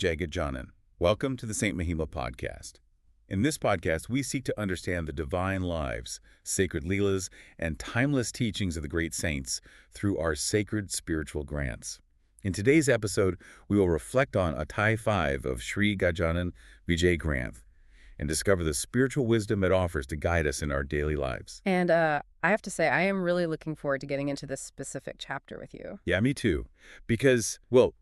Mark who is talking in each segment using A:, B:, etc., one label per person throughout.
A: Jai Gajanan. Welcome to the St. Mahima podcast. In this podcast, we seek to understand the divine lives, sacred leelas, and timeless teachings of the great saints through our sacred spiritual grants. In today's episode, we will reflect on Adhyay 5 of Shri Gajanan Vijay Granth and discover the spiritual wisdom it offers to guide us in our daily lives.
B: And I have to say, I am really looking forward to getting into this specific chapter with you.
A: Yeah, me too. Because, well,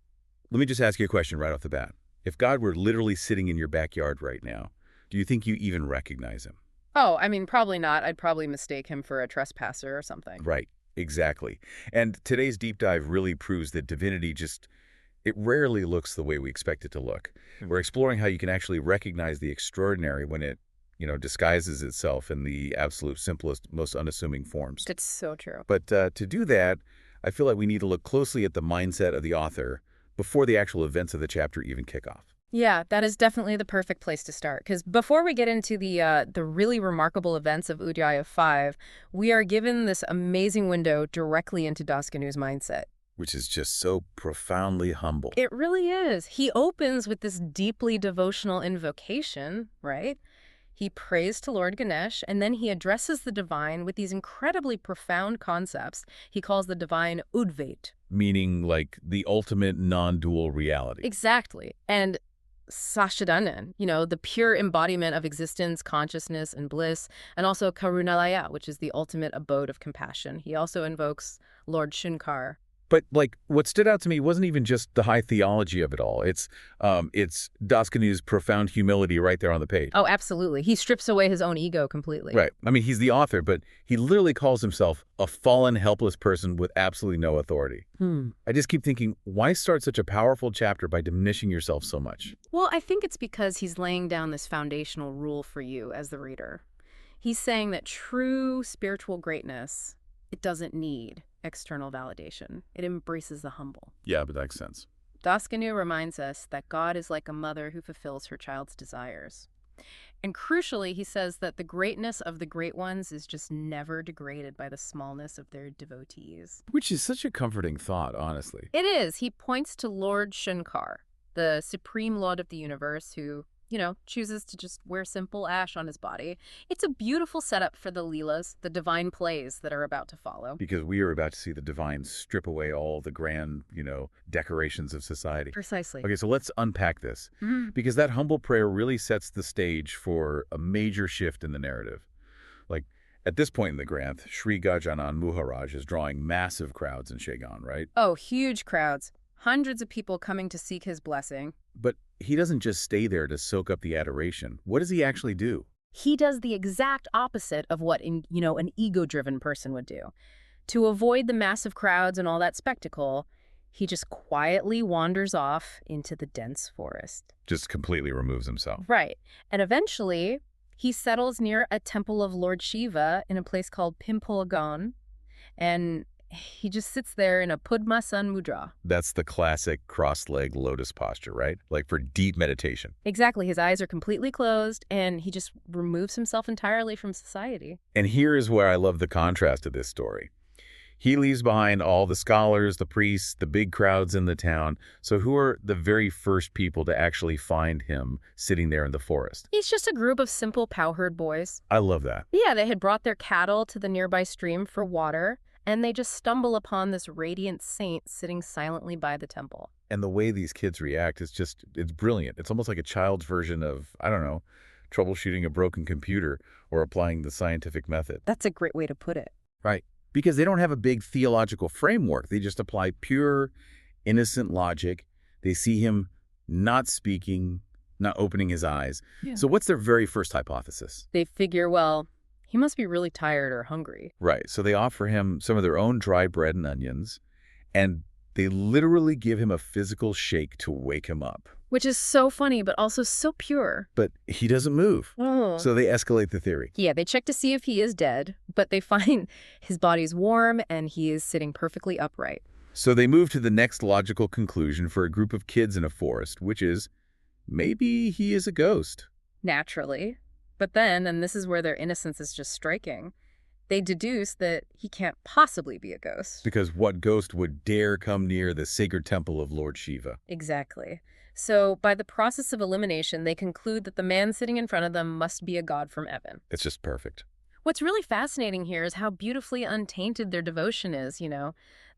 A: let me just ask you a question right off the bat. If God were literally sitting in your backyard right now, do you think you even recognize him?
B: Oh, I mean, probably not. I'd probably mistake him for a trespasser or something.
A: Right, exactly. And today's deep dive really proves that divinity it rarely looks the way we expect it to look. We're exploring how you can actually recognize the extraordinary when it, disguises itself in the absolute simplest, most unassuming forms.
B: That's so true.
A: But to do that, I feel like we need to look closely at the mindset of the author before the actual events of the chapter even kick off.
B: Yeah, that is definitely the perfect place to start. Because before we get into the really remarkable events of Adhyay 5, we are given this amazing window directly into Daskanu's mindset.
A: Which is just so profoundly humble.
B: It really is. He opens with this deeply devotional invocation, right? He prays to Lord Ganesh, and then he addresses the divine with these incredibly profound concepts he calls the divine Udvait.
A: Meaning like the ultimate non-dual reality.
B: Exactly. And Sashadanan, the pure embodiment of existence, consciousness, and bliss, and also Karunalaya, which is the ultimate abode of compassion. He also invokes Lord Shankar.
A: But what stood out to me wasn't even just the high theology of it all. It's Daskanu's profound humility right there on the page.
B: Oh, absolutely. He strips away his own ego completely.
A: Right. I mean, he's the author, but he literally calls himself a fallen, helpless person with absolutely no authority. I just keep thinking, why start such a powerful chapter by diminishing yourself so much?
B: Well, I think it's because he's laying down this foundational rule for you as the reader. He's saying that true spiritual greatness, it doesn't need external validation. It embraces the humble.
A: Yeah, but that makes sense.
B: Daskanu reminds us that God is like a mother who fulfills her child's desires. And crucially, he says that the greatness of the great ones is just never degraded by the smallness of their devotees.
A: Which is such a comforting thought, honestly.
B: It is. He points to Lord Shankar, the supreme lord of the universe who, chooses to just wear simple ash on his body. It's a beautiful setup for the leelas, the divine plays that are about to follow.
A: Because we are about to see the divine strip away all the grand, decorations of society.
B: Precisely.
A: Okay, so let's unpack this. Because that humble prayer really sets the stage for a major shift in the narrative. Like, at this point in the Granth, Shri Gajanan Maharaj is drawing massive crowds in Shegaon, right?
B: Oh, huge crowds. Hundreds of people coming to seek his blessing.
A: But he doesn't just stay there to soak up the adoration. What does he actually do?
B: He does the exact opposite of what an ego-driven person would do. To avoid the massive crowds and all that spectacle, he just quietly wanders off into the dense forest.
A: Just completely removes himself.
B: Right. And eventually, he settles near a temple of Lord Shiva in a place called Pimpalgaon, and he just sits there in a Padmasan mudra.
A: That's the classic cross-legged lotus posture, right? Like for deep meditation.
B: Exactly. His eyes are completely closed, and he just removes himself entirely from society.
A: And here is where I love the contrast of this story. He leaves behind all the scholars, the priests, the big crowds in the town. So who are the very first people to actually find him sitting there in the forest?
B: He's just a group of simple cowherd boys.
A: I love that.
B: Yeah, they had brought their cattle to the nearby stream for water, and they just stumble upon this radiant saint sitting silently by the temple.
A: And the way these kids react is it's brilliant. It's almost like a child's version of, troubleshooting a broken computer or applying the scientific method.
B: That's a great way to put it.
A: Right. Because they don't have a big theological framework. They just apply pure, innocent logic. They see him not speaking, not opening his eyes. Yeah. So what's their very first hypothesis?
B: They figure, well, he must be really tired or hungry.
A: Right. So they offer him some of their own dry bread and onions, and they literally give him a physical shake to wake him up.
B: Which is so funny, but also so pure.
A: But he doesn't move.
B: Oh.
A: So they escalate the theory.
B: Yeah, they check to see if he is dead, but they find his body's warm and he is sitting perfectly upright.
A: So they move to the next logical conclusion for a group of kids in a forest, which is maybe he is a ghost.
B: Naturally. But then, and this is where their innocence is just striking, they deduce that he can't possibly be a ghost.
A: Because what ghost would dare come near the sacred temple of Lord Shiva?
B: Exactly. So, by the process of elimination, they conclude that the man sitting in front of them must be a god from Evan.
A: It's just perfect.
B: What's really fascinating here is how beautifully untainted their devotion is.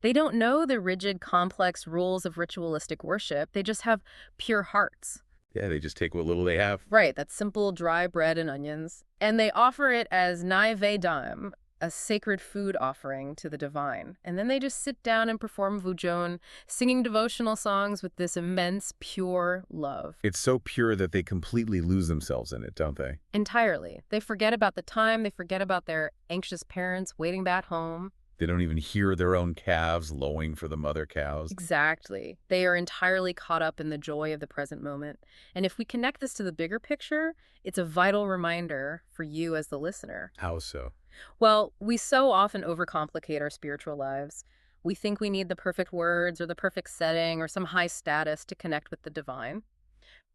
B: They don't know the rigid, complex rules of ritualistic worship. They just have pure hearts.
A: Yeah, they just take what little they have.
B: Right, that's simple dry bread and onions. And they offer it as naivedam, a sacred food offering to the divine. And then they just sit down and perform vujon, singing devotional songs with this immense, pure love.
A: It's so pure that they completely lose themselves in it, don't they?
B: Entirely. They forget about the time, they forget about their anxious parents waiting back home.
A: They don't even hear their own calves lowing for the mother cows.
B: Exactly. They are entirely caught up in the joy of the present moment. And if we connect this to the bigger picture, it's a vital reminder for you as the listener.
A: How so?
B: Well, we so often overcomplicate our spiritual lives. We think we need the perfect words or the perfect setting or some high status to connect with the divine.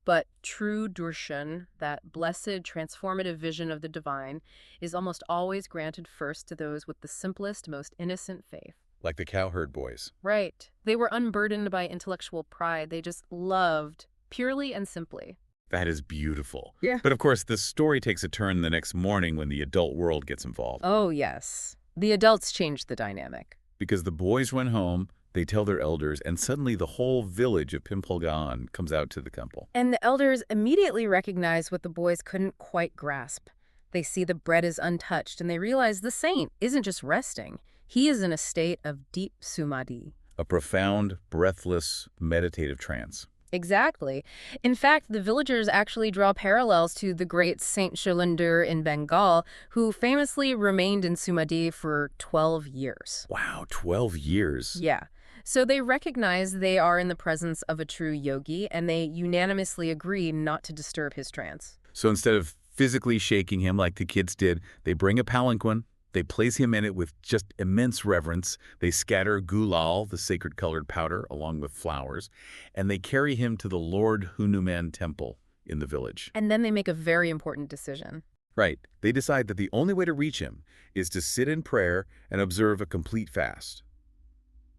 B: But true darshan, that blessed, transformative vision of the divine, is almost always granted first to those with the simplest, most innocent faith.
A: Like the cowherd boys.
B: Right. They were unburdened by intellectual pride. They just loved, purely and simply.
A: That is beautiful.
B: Yeah.
A: But of course, the story takes a turn the next morning when the adult world gets involved.
B: Oh, yes. The adults changed the dynamic.
A: Because the boys went home, they tell their elders, and suddenly the whole village of Pimpalgaon comes out to the temple.
B: And the elders immediately recognize what the boys couldn't quite grasp. They see the bread is untouched, and they realize the saint isn't just resting. He is in a state of deep Samadhi.
A: A profound, breathless, meditative trance.
B: Exactly. In fact, the villagers actually draw parallels to the great Saint Shalandur in Bengal, who famously remained in Samadhi for 12 years.
A: Wow, 12 years.
B: Yeah. So they recognize they are in the presence of a true yogi, and they unanimously agree not to disturb his trance.
A: So instead of physically shaking him like the kids did, they bring a palanquin, they place him in it with just immense reverence, they scatter gulal, the sacred colored powder, along with flowers, and they carry him to the Lord Hanuman temple in the village.
B: And then they make a very important decision.
A: Right. They decide that the only way to reach him is to sit in prayer and observe a complete fast.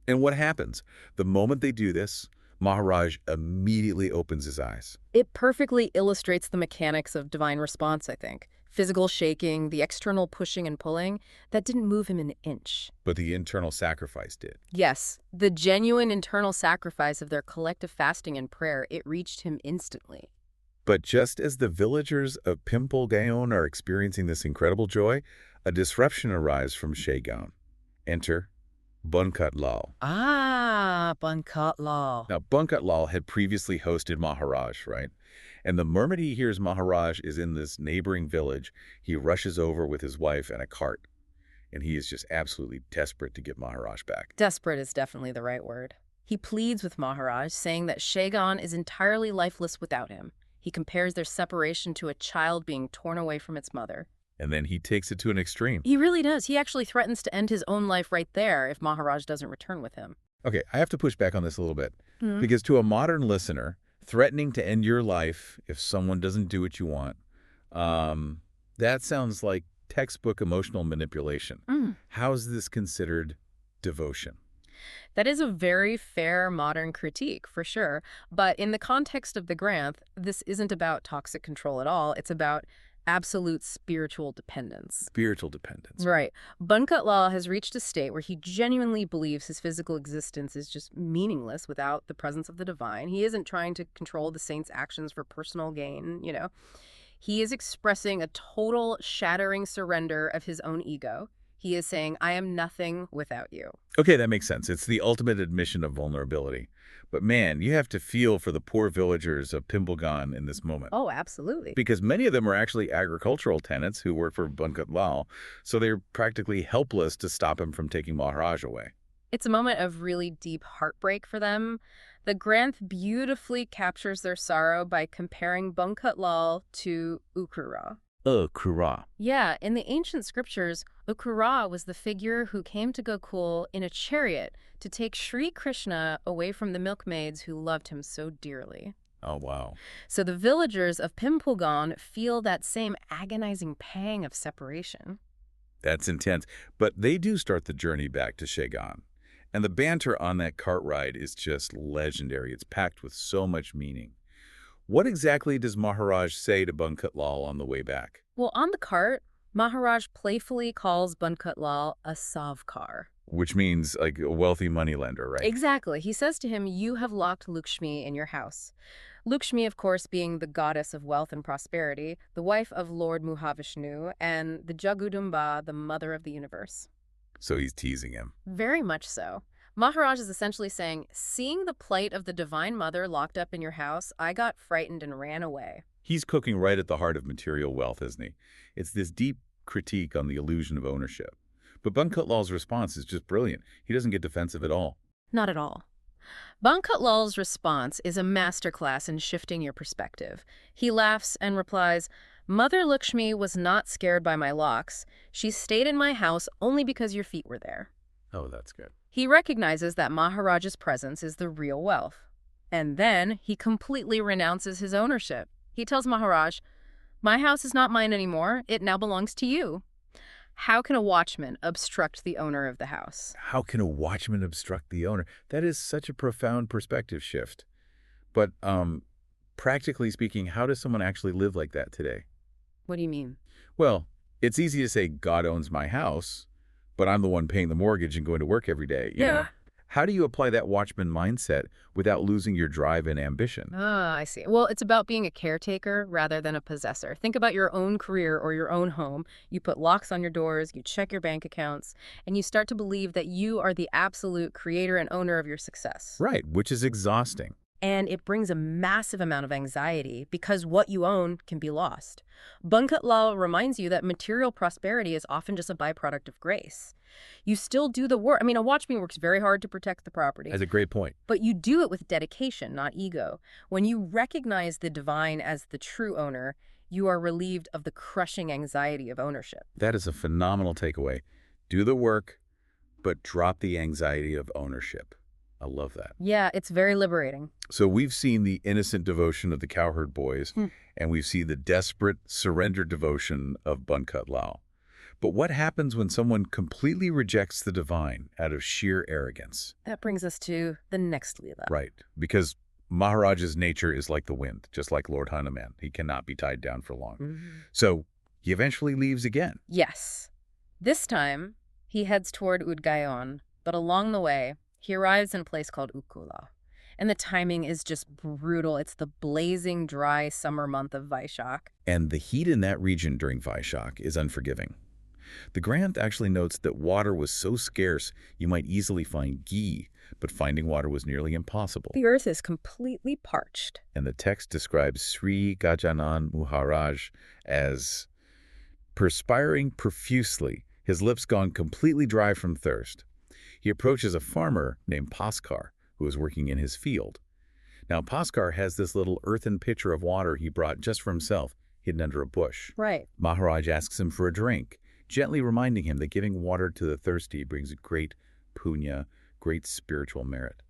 A: And what happens? The moment they do this, Maharaj immediately opens his eyes.
B: It perfectly illustrates the mechanics of divine response, I think. Physical shaking, the external pushing and pulling, that didn't move him an inch.
A: But the internal sacrifice did.
B: Yes, the genuine internal sacrifice of their collective fasting and prayer, it reached him instantly.
A: But just as the villagers of Pimpalgaon are experiencing this incredible joy, a disruption arrives from Shegaon. Enter Bankatlal.
B: Ah, Bankatlal.
A: Now, Bankatlal had previously hosted Maharaj, right? And the moment he hears Maharaj is in this neighboring village, he rushes over with his wife and a cart. And he is just absolutely desperate to get Maharaj back.
B: Desperate is definitely the right word. He pleads with Maharaj, saying that Shegaon is entirely lifeless without him. He compares their separation to a child being torn away from its mother.
A: And then he takes it to an extreme.
B: He really does. He actually threatens to end his own life right there if Maharaj doesn't return with him.
A: Okay, I have to push back on this a little bit. Because to a modern listener, threatening to end your life if someone doesn't do what you want, that sounds like textbook emotional manipulation. How is this considered devotion?
B: That is a very fair modern critique, for sure. But in the context of the Granth, this isn't about toxic control at all. It's about absolute spiritual dependence.
A: Spiritual dependence.
B: Right. Bankatlal has reached a state where he genuinely believes his physical existence is just meaningless without the presence of the divine. He isn't trying to control the saint's actions for personal gain. He is expressing a total shattering surrender of his own ego. He is saying, I am nothing without you.
A: Okay, that makes sense. It's the ultimate admission of vulnerability. But man, you have to feel for the poor villagers of Pimpalgaon in this moment.
B: Oh, absolutely.
A: Because many of them are actually agricultural tenants who work for Bankatlal, so they're practically helpless to stop him from taking Maharaj away.
B: It's a moment of really deep heartbreak for them. The Granth beautifully captures their sorrow by comparing Bankatlal to Ukura.
A: Ukura.
B: Yeah, in the ancient scriptures, Ukura was the figure who came to Gokul in a chariot to take Shri Krishna away from the milkmaids who loved him so dearly.
A: Oh, wow.
B: So the villagers of Pimpalgaon feel that same agonizing pang of separation.
A: That's intense. But they do start the journey back to Shegaon. And the banter on that cart ride is just legendary. It's packed with so much meaning. What exactly does Maharaj say to Bankatlal on the way back?
B: Well, on the cart, Maharaj playfully calls Bankatlal a savkar.
A: Which means like a wealthy moneylender, right?
B: Exactly. He says to him, "You have locked Lakshmi in your house." Lakshmi, of course, being the goddess of wealth and prosperity, the wife of Lord Mahavishnu, and the Jagudamba, the mother of the universe.
A: So he's teasing him.
B: Very much so. Maharaj is essentially saying, seeing the plight of the Divine Mother locked up in your house, I got frightened and ran away.
A: He's cooking right at the heart of material wealth, isn't he? It's this deep critique on the illusion of ownership. But Bankatlal's response is just brilliant. He doesn't get defensive at all.
B: Not at all. Bankatlal's response is a masterclass in shifting your perspective. He laughs and replies, Mother Lakshmi was not scared by my locks. She stayed in my house only because your feet were there.
A: Oh, that's good.
B: He recognizes that Maharaj's presence is the real wealth. And then he completely renounces his ownership. He tells Maharaj, my house is not mine anymore. It now belongs to you. How can a watchman obstruct the owner of the house?
A: How can a watchman obstruct the owner? That is such a profound perspective shift. But practically speaking, how does someone actually live like that today?
B: What do you mean?
A: Well, it's easy to say God owns my house, but I'm the one paying the mortgage and going to work every day. You know? How do you apply that watchman mindset without losing your drive and ambition?
B: Ah, I see. Well, it's about being a caretaker rather than a possessor. Think about your own career or your own home. You put locks on your doors, you check your bank accounts, and you start to believe that you are the absolute creator and owner of your success.
A: Right, which is exhausting.
B: And it brings a massive amount of anxiety because what you own can be lost. Bankatlal reminds you that material prosperity is often just a byproduct of grace. You still do the work. I mean, a watchman works very hard to protect the property.
A: That's a great point.
B: But you do it with dedication, not ego. When you recognize the divine as the true owner, you are relieved of the crushing anxiety of ownership.
A: That is a phenomenal takeaway. Do the work, but drop the anxiety of ownership. I love that.
B: Yeah, it's very liberating.
A: So we've seen the innocent devotion of the cowherd boys, and we've seen the desperate, surrendered devotion of Bankatlal. But what happens when someone completely rejects the divine out of sheer arrogance?
B: That brings us to the next Leela.
A: Right, because Maharaj's nature is like the wind, just like Lord Hanuman. He cannot be tied down for long. So he eventually leaves again.
B: Yes. This time, he heads toward Adgaon, but along the way, he arrives in a place called Ukula. And the timing is just brutal. It's the blazing, dry summer month of Vaishak.
A: And the heat in that region during Vaishak is unforgiving. The Granth actually notes that water was so scarce you might easily find ghee, but finding water was nearly impossible.
B: The earth is completely parched.
A: And the text describes Shri Gajanan Maharaj as perspiring profusely, his lips gone completely dry from thirst. He approaches a farmer named Bhaskar, who is working in his field. Now, Bhaskar has this little earthen pitcher of water he brought just for himself, hidden under a bush.
B: Right.
A: Maharaj asks him for a drink, gently reminding him that giving water to the thirsty brings great punya, great spiritual merit.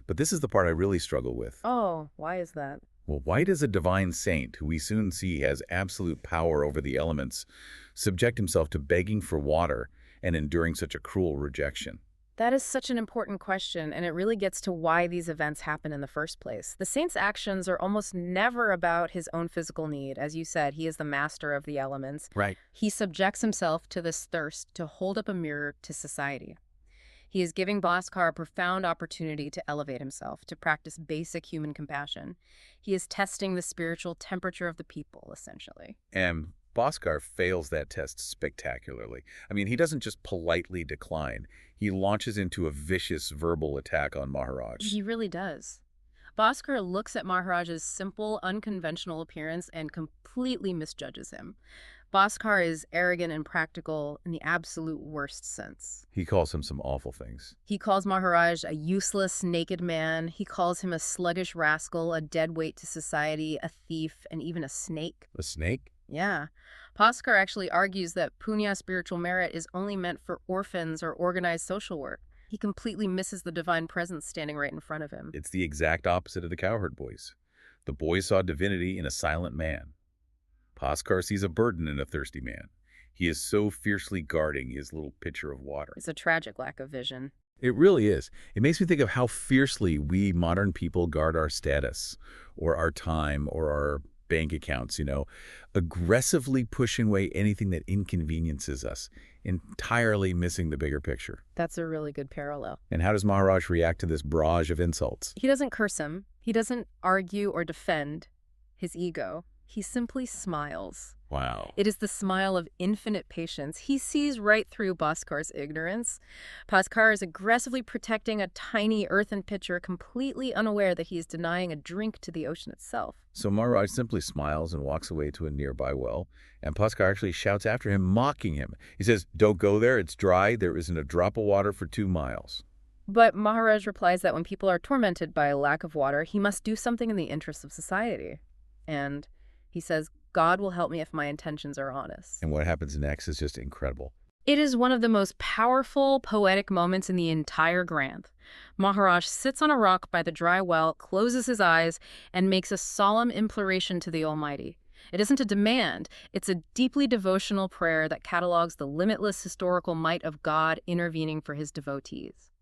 A: But this is the part I really struggle with.
B: Oh, why is that?
A: Well, why does a divine saint, who we soon see has absolute power over the elements, subject himself to begging for water and enduring such a cruel rejection?
B: That is such an important question, and it really gets to why these events happen in the first place. The saint's actions are almost never about his own physical need. As you said, he is the master of the elements.
A: Right.
B: He subjects himself to this thirst to hold up a mirror to society. He is giving Bhaskar a profound opportunity to elevate himself, to practice basic human compassion. He is testing the spiritual temperature of the people, essentially.
A: And Bhaskar fails that test spectacularly. I mean, he doesn't just politely decline. He launches into a vicious verbal attack on Maharaj.
B: He really does. Bhaskar looks at Maharaj's simple, unconventional appearance and completely misjudges him. Bhaskar is arrogant and practical in the absolute worst sense.
A: He calls him some awful things.
B: He calls Maharaj a useless, naked man. He calls him a sluggish rascal, a dead weight to society, a thief, and even a snake.
A: A snake?
B: Yeah. Bhaskar actually argues that punya, spiritual merit, is only meant for orphans or organized social work. He completely misses the divine presence standing right in front of him.
A: It's the exact opposite of the cowherd boys. The boys saw divinity in a silent man. Bhaskar sees a burden in a thirsty man. He is so fiercely guarding his little pitcher of water.
B: It's a tragic lack of vision.
A: It really is. It makes me think of how fiercely we modern people guard our status or our time or our bank accounts, aggressively pushing away anything that inconveniences us, entirely missing the bigger picture.
B: That's a really good parallel.
A: And how does Maharaj react to this barrage of insults?
B: He doesn't curse him. He doesn't argue or defend his ego. He simply smiles.
A: Wow.
B: It is the smile of infinite patience. He sees right through Bhaskar's ignorance. Bhaskar is aggressively protecting a tiny earthen pitcher, completely unaware that he is denying a drink to the ocean itself.
A: So Maharaj simply smiles and walks away to a nearby well, and Bhaskar actually shouts after him, mocking him. He says, "Don't go there, it's dry, there isn't a drop of water for 2 miles.
B: But Maharaj replies that when people are tormented by a lack of water, he must do something in the interests of society. And he says, God will help me if my intentions are honest.
A: And what happens next is just incredible.
B: It is one of the most powerful, poetic moments in the entire Granth. Maharaj sits on a rock by the dry well, closes his eyes, and makes a solemn imploration to the Almighty. It isn't a demand, it's a deeply devotional prayer that catalogs the limitless historical might of God intervening for his devotees.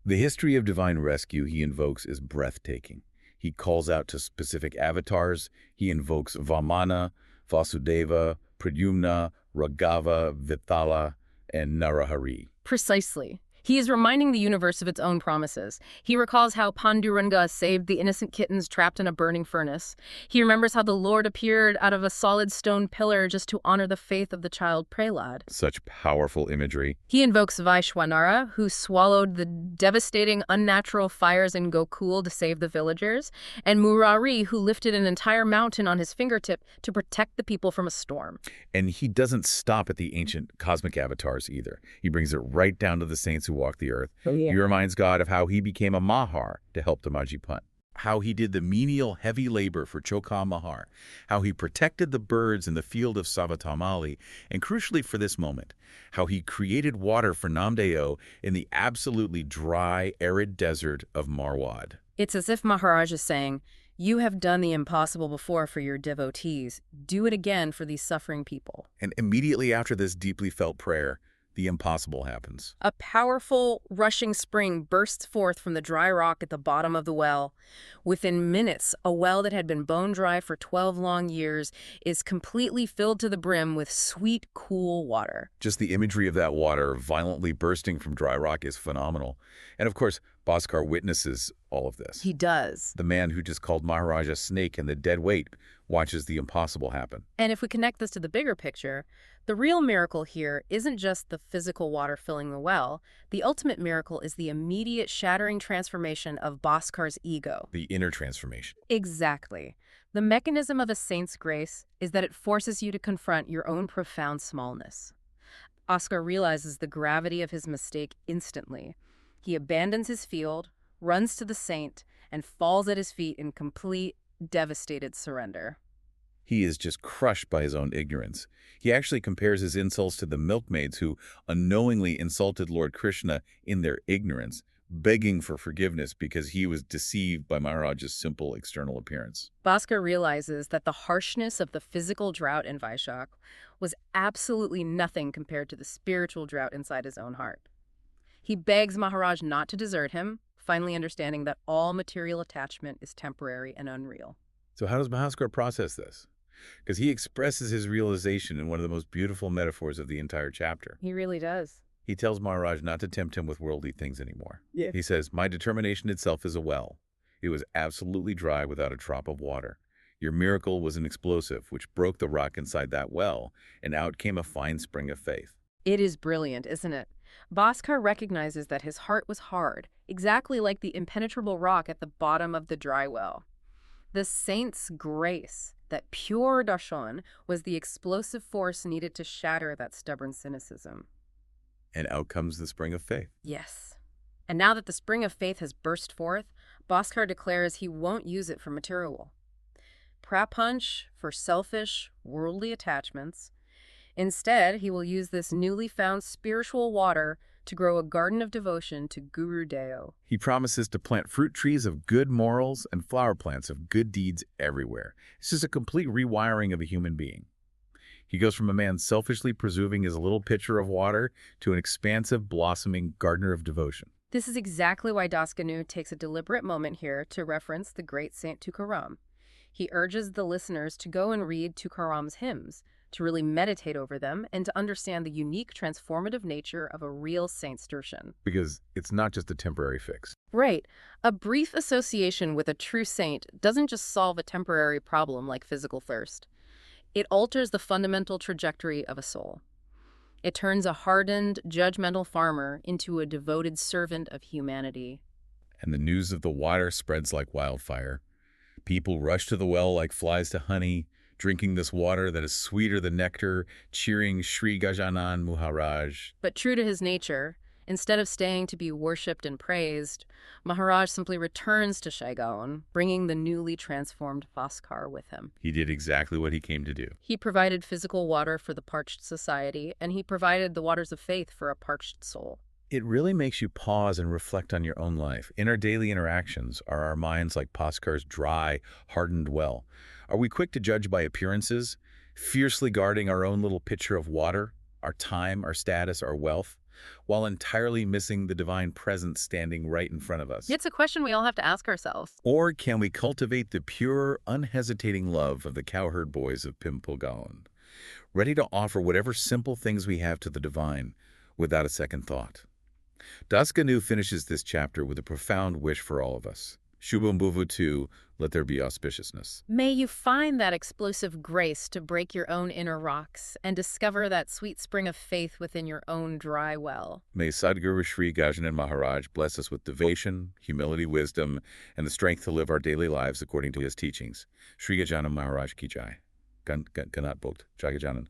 A: The history of divine rescue he invokes is breathtaking. He calls out to specific avatars. He invokes Vamana, Vasudeva, Pradyumna, Raghava, Vithala, and Narahari.
B: Precisely. He is reminding the universe of its own promises. He recalls how Panduranga saved the innocent kittens trapped in a burning furnace. He remembers how the Lord appeared out of a solid stone pillar just to honor the faith of the child Prahlad.
A: Such powerful imagery.
B: He invokes Vaishwanara, who swallowed the devastating unnatural fires in Gokul to save the villagers, and Murari, who lifted an entire mountain on his fingertip to protect the people from a storm.
A: And he doesn't stop at the ancient cosmic avatars either. He brings it right down to the saints who walk the earth. He reminds God of how he became a Mahar to help Damaji Punt, how he did the menial heavy labor for Chokha Mahar, how he protected the birds in the field of Savatamali, and crucially for this moment, how he created water for Namdeo in the absolutely dry, arid desert of Marwad.
B: It's as if Maharaj is saying, you have done the impossible before for your devotees. Do it again for these suffering people.
A: And immediately after this deeply felt prayer, the impossible happens.
B: A powerful, rushing spring bursts forth from the dry rock at the bottom of the well. Within minutes, a well that had been bone dry for 12 long years is completely filled to the brim with sweet, cool water.
A: Just the imagery of that water violently bursting from dry rock is phenomenal. And of course, Bhaskar witnesses all of this.
B: He does.
A: The man who just called Maharaj a snake and the dead weight watches the impossible happen.
B: And if we connect this to the bigger picture, the real miracle here isn't just the physical water filling the well. The ultimate miracle is the immediate shattering transformation of Bhaskar's ego.
A: The inner transformation.
B: Exactly. The mechanism of a saint's grace is that it forces you to confront your own profound smallness. Bhaskar realizes the gravity of his mistake instantly. He abandons his field, runs to the saint, and falls at his feet in complete, devastated surrender.
A: He is just crushed by his own ignorance. He actually compares his insults to the milkmaids who unknowingly insulted Lord Krishna in their ignorance, begging for forgiveness because he was deceived by Maharaj's simple external appearance.
B: Bhaskar realizes that the harshness of the physical drought in Vaishak was absolutely nothing compared to the spiritual drought inside his own heart. He begs Maharaj not to desert him, finally understanding that all material attachment is temporary and unreal.
A: So how does Bhaskar process this? Because he expresses his realization in one of the most beautiful metaphors of the entire chapter.
B: He really does.
A: He tells Maharaj not to tempt him with worldly things anymore.
B: Yeah.
A: He says, "My determination itself is a well. It was absolutely dry without a drop of water. Your miracle was an explosive which broke the rock inside that well, and out came a fine spring of faith."
B: It is brilliant, isn't it? Bhaskar recognizes that his heart was hard, exactly like the impenetrable rock at the bottom of the dry well. The saint's grace, that pure darshan, was the explosive force needed to shatter that stubborn cynicism.
A: And out comes the spring of faith.
B: Yes. And now that the spring of faith has burst forth, Bhaskar declares he won't use it for material prapunch, for selfish, worldly attachments. Instead, he will use this newly found spiritual water to grow a garden of devotion to Guru Deo.
A: He promises to plant fruit trees of good morals and flower plants of good deeds everywhere. This is a complete rewiring of a human being. He goes from a man selfishly presuming his little pitcher of water to an expansive, blossoming gardener of devotion.
B: This is exactly why Dasganu takes a deliberate moment here to reference the great Saint Tukaram. He urges the listeners to go and read Tukaram's hymns, to really meditate over them, and to understand the unique transformative nature of a real saint's darshan.
A: Because it's not just a temporary fix.
B: Right. A brief association with a true saint doesn't just solve a temporary problem like physical thirst. It alters the fundamental trajectory of a soul. It turns a hardened, judgmental farmer into a devoted servant of humanity.
A: And the news of the water spreads like wildfire. People rush to the well like flies to honey, drinking this water that is sweeter than nectar, cheering Shri Gajanan Maharaj.
B: But true to his nature, instead of staying to be worshipped and praised, Maharaj simply returns to Shegaon, bringing the newly transformed Bhaskar with him.
A: He did exactly what he came to do.
B: He provided physical water for the parched society, and he provided the waters of faith for a parched soul.
A: It really makes you pause and reflect on your own life. In our daily interactions, are our minds like Bhaskar's dry, hardened well? Are we quick to judge by appearances, fiercely guarding our own little pitcher of water, our time, our status, our wealth, while entirely missing the divine presence standing right in front of us?
B: It's a question we all have to ask ourselves.
A: Or can we cultivate the pure, unhesitating love of the cowherd boys of Pimpalgaon, ready to offer whatever simple things we have to the divine without a second thought? Dasganu finishes this chapter with a profound wish for all of us. Shubham Bhuvatu, let there be auspiciousness.
B: May you find that explosive grace to break your own inner rocks and discover that sweet spring of faith within your own dry well.
A: May Sadguru Shri Gajanan Maharaj bless us with devotion, humility, wisdom, and the strength to live our daily lives according to his teachings. Shri Gajanan Maharaj ki jai. Ganat Bhokt, Jai Gajanan.